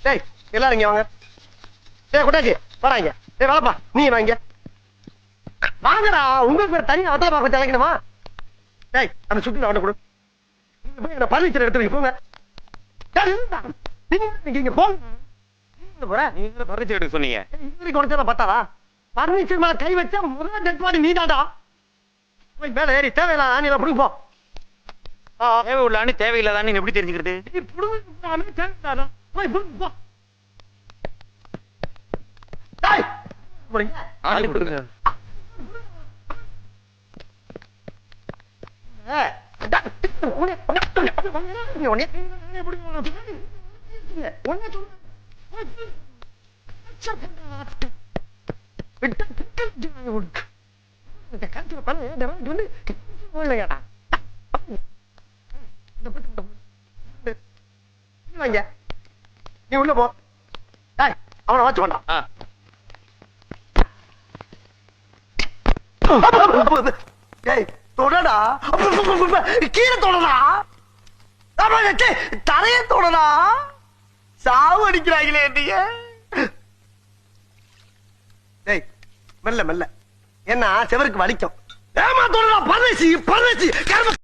டேய் எல்லாரும் இங்க வாங்க. டேய் குட்டாச்சி வராங்க. டேய் வாப்பா நீ வாங்க. வாங்கடா உங்களுக்கு பேர் தனியா வத்தல பாக்க தலைக்கணுமா? டேய் அந்த சுத்தி அவனை கொடு. போய் என்ன பர்னிச்சர் எடுத்து வை போங்க. நீங்க இங்க போங்க. போற நீங்க பர்னிச்சர் எடுக்க சொன்னீங்க. இன்னைக்கு உடச்சா பத்தாதா? பர்னிச்சர் மேல கை வச்சா முதல்ல டெட் பாடி நீ தாண்டா. போய் மேல ஏறி தேவையில்ல நீ எல்லாம் புடிங்க போ. தேவை உள்ளான்னு தேவையில்லாதான்னு எப்படி தெரிஞ்சுக்கிறது? நீ புடுங்க தேவையில்லாதா போய் புடுங்க போ. டேய் போறீங்க ஆளு கொடுங்க. நீ உள்ள போ. அவனை வாட்ச் வேண்டாம். தொடடா கீழே தொடடா தரைய தொடடா. சாவு அடிக்கிறாங்களே நீங்க. மெல்ல மெல்ல என்ன செவருக்கு வலிக்கும். ஏமா தொடடா பரதேசி பரதேசி.